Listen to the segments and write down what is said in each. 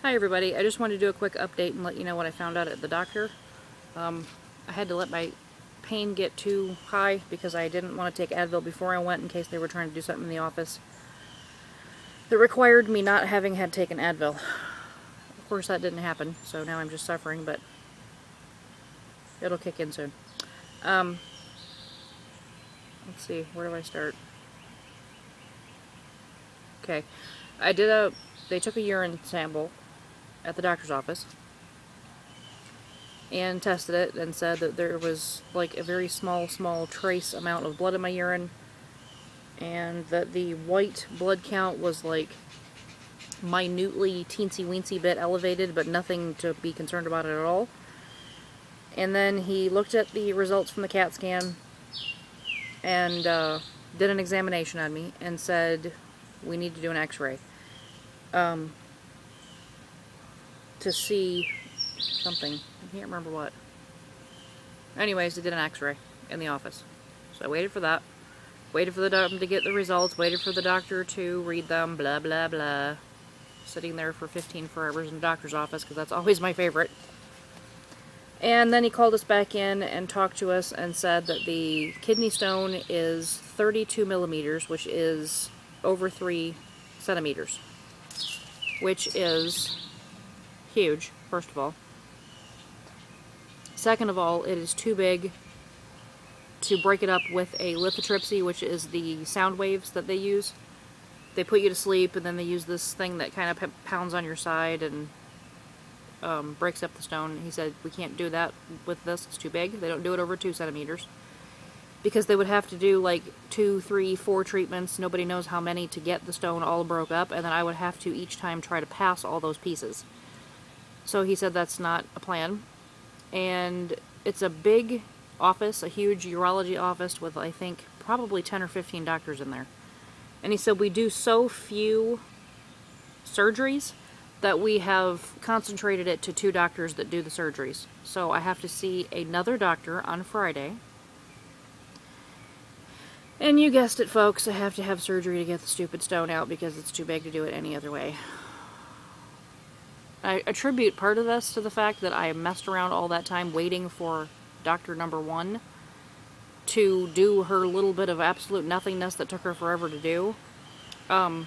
Hi everybody, I just wanted to do a quick update and let you know what I found out at the doctor. I had to let my pain get too high because I didn't want to take Advil before I went in case they were trying to do something in the office that required me not having had taken Advil. Of course that didn't happen, so now I'm just suffering, but it'll kick in soon. Let's see, where do I start? Okay, they took a urine sample at the doctor's office and tested it and said that there was like a very small trace amount of blood in my urine and that the white blood count was like minutely teensy weensy bit elevated, but nothing to be concerned about it at all. And then he looked at the results from the CAT scan and did an examination on me and said we need to do an x-ray to see something. I can't remember what. Anyways, they did an x-ray in the office. So I waited for that. Waited for the doctor to get the results. Waited for the doctor to read them. Blah, blah, blah. Sitting there for 15 forever in the doctor's office because that's always my favorite. And then he called us back in and talked to us and said that the kidney stone is 32 millimeters, which is over 3 centimeters. Which is huge, first of all. Second of all, it is too big to break it up with a lithotripsy, which is the sound waves that they use. They put you to sleep, and then they use this thing that kind of pounds on your side and breaks up the stone. He said, we can't do that with this, it's too big. They don't do it over 2 centimeters. Because they would have to do like 2, 3, 4 treatments, nobody knows how many, to get the stone all broke up, and then I would have to each time try to pass all those pieces. So he said that's not a plan. And it's a big office, a huge urology office with, I think, probably 10 or 15 doctors in there. And he said we do so few surgeries that we have concentrated it to 2 doctors that do the surgeries. So I have to see another doctor on Friday. And you guessed it, folks, I have to have surgery to get the stupid stone out because it's too big to do it any other way. I attribute part of this to the fact that I messed around all that time waiting for Doctor Number 1 to do her little bit of absolute nothingness that took her forever to do. And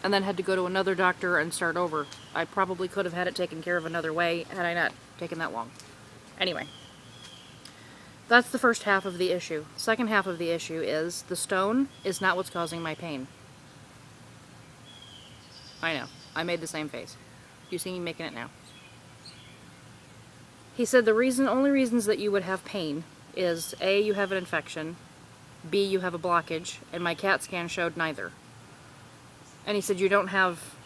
then had to go to another doctor and start over. I probably could have had it taken care of another way had I not taken that long. Anyway. That's the first half of the issue. Second half of the issue is the stone is not what's causing my pain. I know. I made the same face. You see me making it now. He said the only reasons that you would have pain is A, you have an infection, B, you have a blockage, and my CAT scan showed neither. And he said you don't have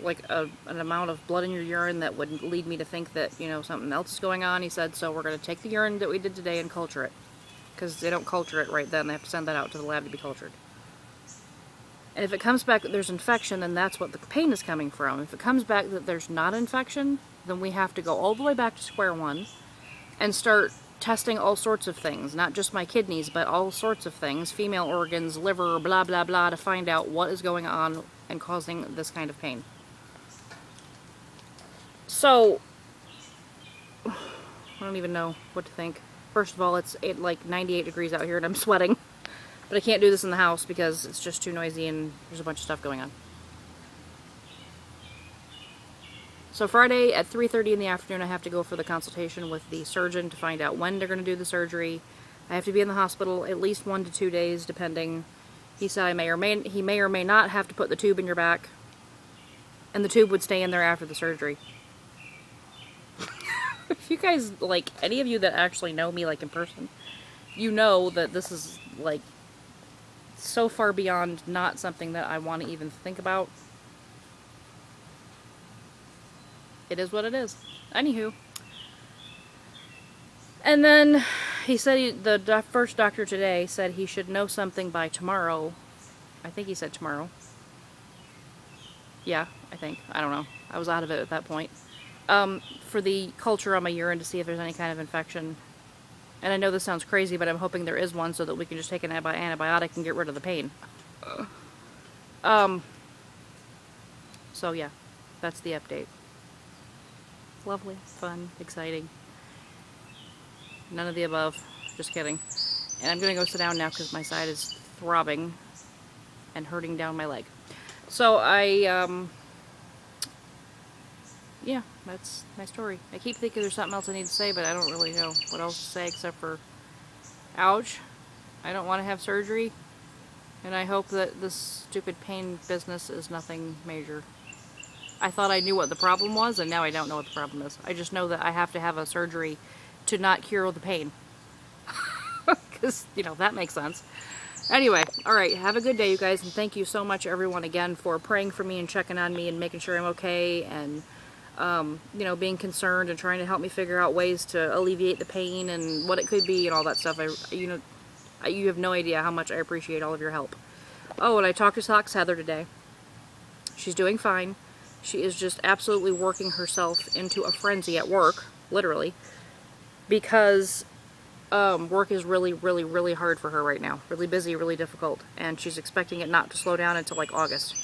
like an amount of blood in your urine that would lead me to think that, you know, something else is going on. He said, so we're going to take the urine that we did today and culture it. Because they don't culture it right then. They have to send that out to the lab to be cultured. And if it comes back that there's infection, then that's what the pain is coming from. If it comes back that there's not infection, then we have to go all the way back to square one and start testing all sorts of things. Not just my kidneys, but all sorts of things. Female organs, liver, blah, blah, blah, to find out what is going on and causing this kind of pain. So, I don't even know what to think. First of all, it's like 98 degrees out here and I'm sweating. But I can't do this in the house because it's just too noisy and there's a bunch of stuff going on. So Friday at 3:30 in the afternoon I have to go for the consultation with the surgeon to find out when they're going to do the surgery. I have to be in the hospital at least 1 to 2 days depending. He said he may or may not have to put the tube in your back. And the tube would stay in there after the surgery. If you guys, like, any of you that actually know me, like, in person, you know that this is, like, so far beyond not something that I want to even think about. It is what it is. Anywho. And then, he said, the first doctor today said he should know something by tomorrow. I think he said tomorrow. Yeah, I think. I don't know. I was out of it at that point. For the culture on my urine to see if there's any kind of infection. And I know this sounds crazy, but I'm hoping there is one so that we can just take an antibiotic and get rid of the pain. So yeah, that's the update. Lovely, fun, exciting. None of the above. Just kidding. And I'm going to go sit down now because my side is throbbing and hurting down my leg. So yeah, that's my story. I keep thinking there's something else I need to say, but I don't really know what else to say except for, ouch, I don't want to have surgery, and I hope that this stupid pain business is nothing major. I thought I knew what the problem was, and now I don't know what the problem is. I just know that I have to have a surgery to not cure the pain. Because, you know, that makes sense. Anyway, alright, have a good day, you guys, and thank you so much, everyone, again, for praying for me and checking on me and making sure I'm okay, and you know, being concerned and trying to help me figure out ways to alleviate the pain and what it could be and all that stuff. You have no idea how much I appreciate all of your help. Oh, and I talked to Socks Heather today. She's doing fine. She is just absolutely working herself into a frenzy at work, literally, because work is really, really, really hard for her right now. Really busy, really difficult, and she's expecting it not to slow down until like August.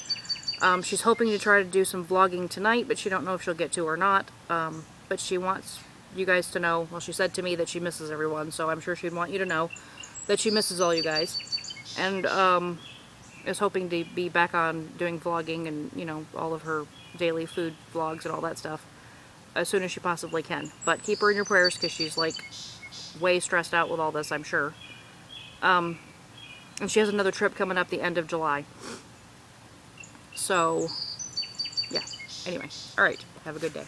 She's hoping to try to do some vlogging tonight, but she don't know if she'll get to or not. But she wants you guys to know, well, she said to me that she misses everyone, so I'm sure she'd want you to know that she misses all you guys. And is hoping to be back on doing vlogging and, you know, all of her daily food vlogs and all that stuff as soon as she possibly can. But keep her in your prayers because she's, like, way stressed out with all this, I'm sure. And she has another trip coming up the end of July. So, yeah. Anyway, alright. Have a good day.